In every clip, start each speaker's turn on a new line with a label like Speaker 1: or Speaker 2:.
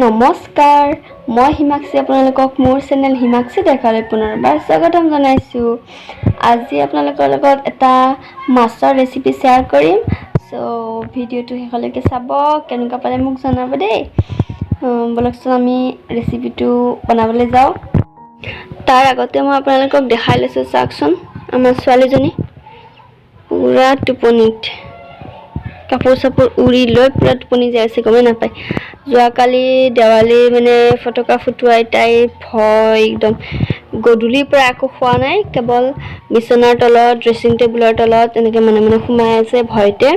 Speaker 1: নমস্কাৰ, মই হিমাক্ষী আপোনালোকক মোৰ চেনেল হিমাক্ষী দেখালৈ পুনৰবাৰ স্বাগতম জনাইছোঁ। আজি আপোনালোকৰ লগত এটা মাছৰ ৰেচিপি শ্বেয়াৰ কৰিম। সো ভিডিঅ'টো শেষলৈকে চাব, কেনেকুৱা পালে মোক জনাব দেই। বলকচোন আমি ৰেচিপিটো বনাবলৈ যাওঁ। তাৰ আগতে মই আপোনালোকক দেখাই লৈছোঁ, চাওকচোন আমাৰ ছোৱালীজনী পুৰা টোপনিত, কাপোৰ চাপোৰ উৰি লৈ পুৰা টোপনি যাই আছে, গমেই নাপায়। যোৱাকালি দেৱালী মানে ফটকা ফুটুৱাই তাই ভয় একদম, গধূলিৰ পৰা একো খোৱা নাই, কেৱল বিচনাৰ তলত ড্ৰেছিং টেবুলৰ তলত এনেকৈ মানে সোমাই আছে ভয়তে।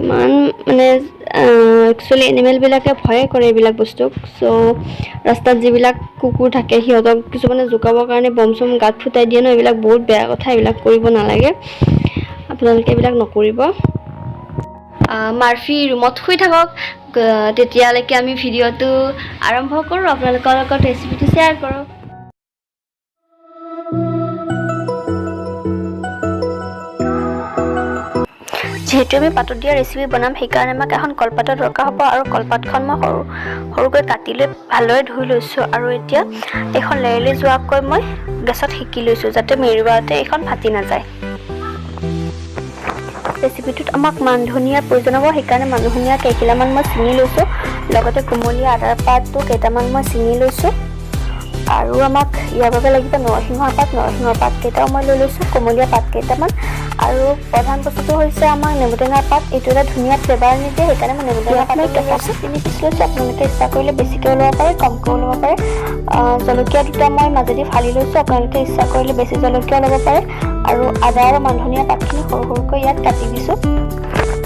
Speaker 1: ইমান মানে একচুৱেলি এনিমেলবিলাকে ভয়ে কৰে এইবিলাক বস্তুক। চ' ৰাস্তাত যিবিলাক কুকুৰ থাকে সিহঁতক কিছুমানে জোকাবৰ কাৰণে বম চম গাত ফুটাই দিয়ে ন, এইবিলাক বহুত বেয়া কথা, এইবিলাক কৰিব নালাগে, আপোনালোকে এইবিলাক নকৰিব। মাৰ্ফি ৰুমত শুই থাকক, তেতিয়ালৈকে আমি ভিডিঅ'টো আৰম্ভ কৰোঁ, আপোনালোকৰ লগত ৰেচিপিটো শ্বেয়াৰ কৰোঁ। যিহেতু আমি পাতত দিয়া ৰেচিপি বনাম, সেইকাৰণে আমাক এখন কলপাতৰ দৰকাৰ হ'ব, আৰু কলপাতখন মই সৰুকৈ কাটি লৈ ভালদৰে ধুই লৈছোঁ। আৰু এতিয়া এইখন লেৰেলি যোৱাকৈ মই গেছত সেকি লৈছোঁ, যাতে মেৰুৱাওঁতে এইখন ফাটি নাযায়। ৰেচিপিটোত আমাক মান ধনিয়াৰ প্ৰয়োজন হ'ব, সেইকাৰণে মান ধনিয়া কেইখিলামান মই ছিঙি লৈছোঁ, লগতে কোমলীয়া আদাৰ পাতো কেইটামান মই ছিঙি লৈছোঁ। আৰু আমাক ইয়াৰ বাবে লাগিব নৰসিংহৰ পাত কেইটাও মই লৈ লৈছোঁ, কোমলীয়া পাত কেইটামান, আৰু প্ৰধান বস্তুটো হৈছে আমাৰ নেমুটেঙাৰ পাত। এইটো এটা ধুনীয়া ফ্লেভাৰ নিদিয়ে, সেইকাৰণে মই নেমুটেঙাৰ পাত কেঁচা 3 পিচ লৈছোঁ। আপোনালোকে ইচ্ছা কৰিলে বেছিকৈও ল'ব পাৰে, কমকৈও ল'ব পাৰে। জলকীয়া দুটা মই মাজেদি ফালি লৈছোঁ, আপোনালোকে ইচ্ছা কৰিলে বেছি জলকীয়াও ল'ব পাৰে। আৰু আদা আৰু মান ধনিয়া পাতখিনি সৰু সৰুকৈ ইয়াত কাটি দিছোঁ।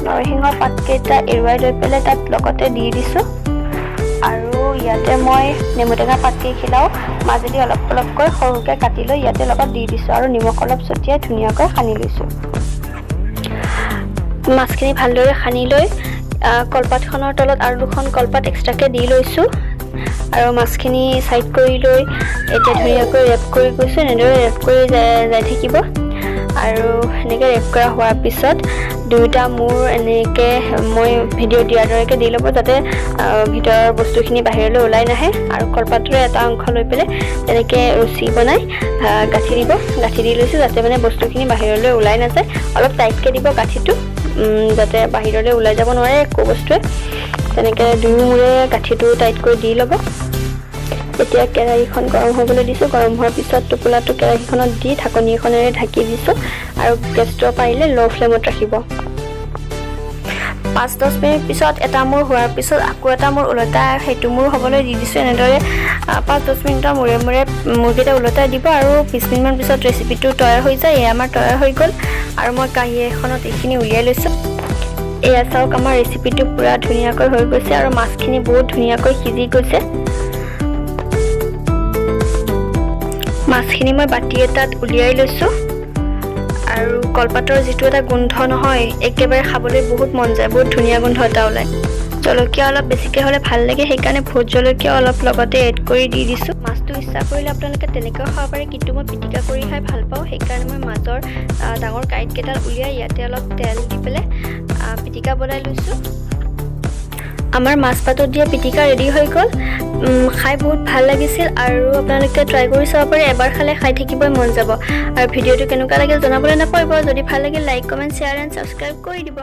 Speaker 1: নৰসিংহৰ পাতকেইটা এৰুৱাই লৈ পেলাই তাত লগতে দি দিছোঁ। আৰু ইয়াতে মই নেমুটেঙা পাতকেইখিলাও মাজেদি অলপ অলপকৈ সৰুকৈ কাটি লৈ ইয়াতে লগত দি দিছোঁ, আৰু নিমখ অলপ ছটিয়াই ধুনীয়াকৈ সানি লৈছোঁ। মাছখিনি ভালদৰে সানি লৈ কলপাতখনৰ তলত আৰু দুখন কলপাত এক্সট্ৰাকৈ দি লৈছোঁ, আৰু মাছখিনি ছাইড কৰি লৈ এতিয়া ধুনীয়াকৈ ৰেপ কৰি গৈছোঁ। এনেদৰে ৰেপ কৰি যাই থাকিব, আৰু এনেকৈ ৰেপ কৰা হোৱাৰ পিছত দুয়োটা মূৰ এনেকৈ মই ভিডিঅ' দিয়াৰ দৰেকৈ দি ল'ব, যাতে ভিতৰৰ বস্তুখিনি বাহিৰলৈ ওলাই নাহে। আৰু কলপাতৰে এটা অংশ লৈ পেলাই তেনেকৈ ৰছী বনাই গাঁঠি দি লৈছোঁ, যাতে মানে বস্তুখিনি বাহিৰলৈ ওলাই নাযায়। অলপ টাইটকৈ দিব গাঁঠিটো, যাতে বাহিৰলৈ ওলাই যাব নোৱাৰে একো বস্তুৱে। তেনেকৈ দুয়ো মূৰে গাঁঠিটো টাইটকৈ দি ল'ব। এতিয়া কেৰাহীখন গৰম হ'বলৈ দিছোঁ, গৰম হোৱাৰ পিছত টোপোলাটো কেৰাহীখনত দি ঢাকনি এখনেৰে ঢাকি দিছোঁ, আৰু গেছটো পাৰিলে ল' ফ্লেমত ৰাখিব। 5-10 মিনিট পিছত এটা মূৰ হোৱাৰ পিছত আকৌ এটা মূৰ ওলটাই সেইটো মূৰ হ'বলৈ দি দিছোঁ। এনেদৰে 5-10 মিনিটৰ মূৰে মূৰে মূৰকেইটা ওলটাই দিব, আৰু 20 মিনিটমান পিছত ৰেচিপিটো তৈয়াৰ হৈ যায়। এয়া আমাৰ তৈয়াৰ হৈ গ'ল, আৰু মই কাঁহী এখনত এইখিনি উলিয়াই লৈছোঁ। এয়া চাওক, আমাৰ ৰেচিপিটো পূৰা ধুনীয়াকৈ হৈ গৈছে, আৰু মাছখিনি বহুত ধুনীয়াকৈ সিজি গৈছে। মাছখিনি মই বাতি এটাত উলিয়াই লৈছোঁ, আৰু কলপাতৰ যিটো এটা গোন্ধ নহয়, একেবাৰে খাবলৈ বহুত মন যায়, বহুত ধুনীয়া গোন্ধ এটা ওলায়। জলকীয়া অলপ বেছিকৈ হ'লে ভাল লাগে, সেইকাৰণে ভোট জলকীয়া অলপ লগতে এড কৰি দি দিছোঁ। মাছটো ইচ্ছা কৰিলে আপোনালোকে তেনেকৈও খাব পাৰে, কিন্তু মই পিটিকা কৰি খাই ভাল পাওঁ, সেইকাৰণে মই মাজৰ ডাঙৰ কাঁইটকেইডাল উলিয়াই ইয়াতে অলপ তেল দি পেলাই পিটিকা বনাই লৈছোঁ। আমাৰ মাছ পাতত দিয়া পিটিকা ৰেডি হৈ গ'ল। খাই বহুত ভাল লাগিছিল, আৰু আপোনালোকে ট্ৰাই কৰি চাব পাৰে, এবাৰ খালে খাই থাকিবই মন যাব। আৰু ভিডিঅ'টো কেনেকুৱা লাগিল জনাবলৈ নাপাহৰিব। যদি ভাল লাগিল like, comment, share and subscribe কৰি দিব।